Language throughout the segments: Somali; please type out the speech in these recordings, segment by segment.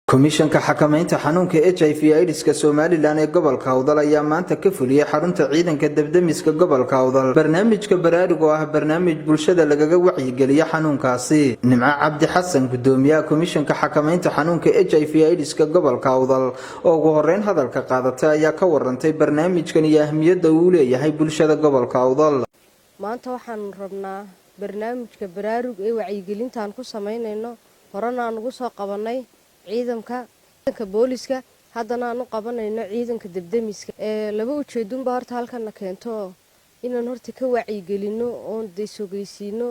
komishanka xakamaynta xanuunka HIV/AIDS-ka Somaliland ee gobolka Awdal ayaa maanta ka fuliyay xarunta ciidanka debdemiska gobolka Awdal barnaamijka baraarug oo ah barnaamij bulshada lagaga wacyigeliyo xanuunkaasi. Nimco Cabdi Xasan gudoomiyaha komishanka xakamaynta xanuunka HIV/AIDS-ka gobolka Awdal oo ugu horeyn hadalka qaadatay ayaa ka warantay barnaamijkan iyo ahmiyadda uu leeyahay bulshada gobolka Awdal. maanta waxaan rabnaa barnaamijka baraarug ee wacyigelinta aan ku sameynayno horena aan ugu soo qabanay ciidanka booliska haddana aan u qabanayno ciidanka debdemiska laba ujeedunba horta halkan keento inaan horta ka wacyigelino oo deesogeysiino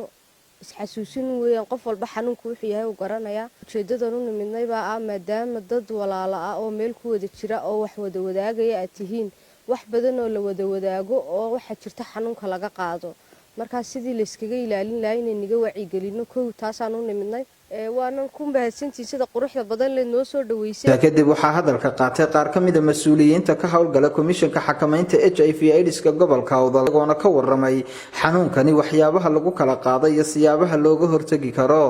isxasuusin weeyaan qof walba xanuunku wuxuu yahay uu garanaya ujeedadan u nimidnay baa maadaama dad walaalo ah oo meel ku wada jira oo wax wada wadaagaya aad tihiin wax badan oo la wada wadaago oo waxa jirta xanuunka laga qaado marka sidii la iskaga ilaalin lahayn inaan niga wacyigelino kow taasaan u nimidnay waanan ku mahadsantii sida quruxda badan leh noo soo dhaweysay kadib waxaa hadalka qaatay qaar ka mid ah mas'uuliyiinta ka howlgala komishanka xakamaynta HIV/AIDS-ka gobolka Awdal oo ka waramay xanuunkani waxyaabaha lagu kala qaaday iyo siyaabaha looga hortagi karo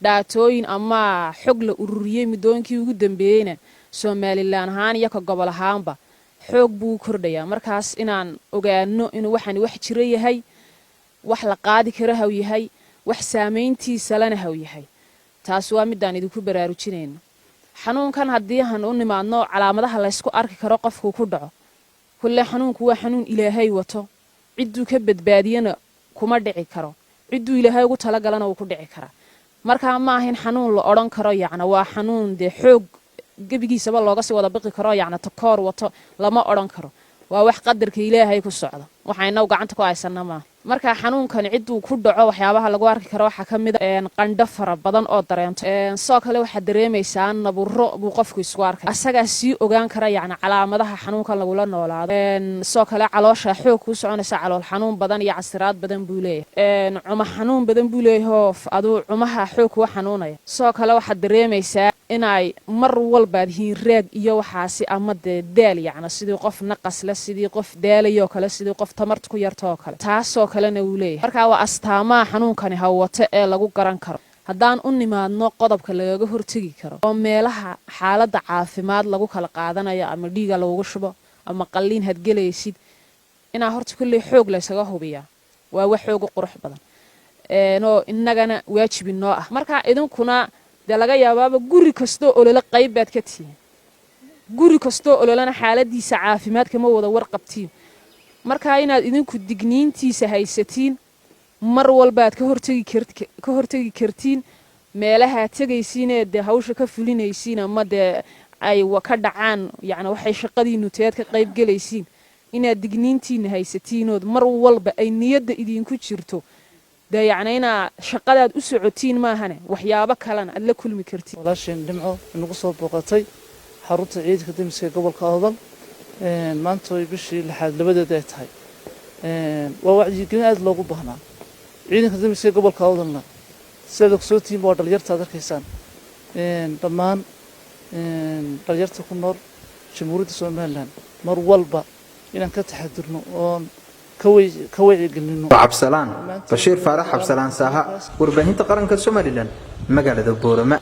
dhaatooyin ama xog la ururiyay midoonkii ugu dambeeyayna Somaliland ahaan iyo ka gobol ahaanba xoog buu kordhaya markaas inaan ogaano inuu waxani wax jira yahay wax la qaadi karo haw yahay wax saameyntiisa lana haw yahay taas waa midaan idinku baraarujinayno xanuunkan haddii aan u nimaadno calaamadaha la isku arki karo qofku ku dhaco kulle xanuunku waa xanuun ilaahay wato ciduu ka badbaadiyana kuma dhici karo ciduu ilaahay ugu tala galana uu ku dhici kara marka ma ahin xanuun la oran karo yacna waa xanuun de xoog gabigiisaba looga sii wada baqi karo yacna takoor wato lama oran karo waa wax qadarka ilaahay ku socdo waxayna gacanta ku haysanaa marka xanuunkan ciduu ku dhaco waxyaabaha lagu arki karo waxa kamid ah qandho fara badan oo dareento soo kale waxa dareemaysaa naburo buu qofku isku arkay asaga si ogaan kara yacna calaamadaha xanuunkan lagu la noolaado soo kale caloosha xoog ku soconaysa calool xanuun badan iyo casiraad badan buu leeyahay cuma xanuun badan buu leeyahay aduu cumaha xoog ku xanuunaya soo kale waxa dareemaysaa inay mar walba yihiin raag iyo waxaasi ama daal yacna sidii qof naqas la sidii qof daalayo kale sidii qof tamarta ku yarto kale taasoo kalena uu leeyahay marka waa astaamaha xanuunkani hawata ee lagu garan karo haddaan u nimaadno qodobka lagaga hortagi karo oo meelaha xaaladda caafimaad lagu kala qaadanayo ama dhiiga loogu shubo ama qalliin had gelaysid inaa horta kulley xoog la isaga hubiyaa waa wax xoog u qurux badan oo innagana waajib inoo ah marka idinkuna dee laga yaabaaba guri kastoo olole qayb baad ka tihiin guri kastoo ololana xaaladiisa caafimaad kama wada warqabtiin marka inaad idinku digniintiisa haysatiin mar walbaad ka hortagi kartiin meelaha tagaysiin ee de hawsha ka fulinaysiin ama de ay ka dhacaan yacni waxay shaqadiinu teed ka qayb galaysiin inaad digniintiina haysatiin oo mar walba ay niyadda idinku jirto de yacni inaa shaqadaad u socotiin maahane waxyaabo kalena aad la kulmi kartiin walaasheen Nimco inagu soo booqatay xarunta ciidanka debdemiska gobolka Awdal maanta way bishii lixaad labadeed ay tahay waa wacyigelin aad loogu baahnaa ciidanka debdemiska gobolka Awdalna sida soo tiim waa dhalinyarta arkaysaan dhammaan dhalinyarta ku nool jamhuuriyadda Somaliland mar walba inaan ka taxadirno oo ka wacyigelino Cabsalaan Bashiir Faarax Cabsalaan Saaha warbaahinta qaranka Somaliland magaalada Boorama.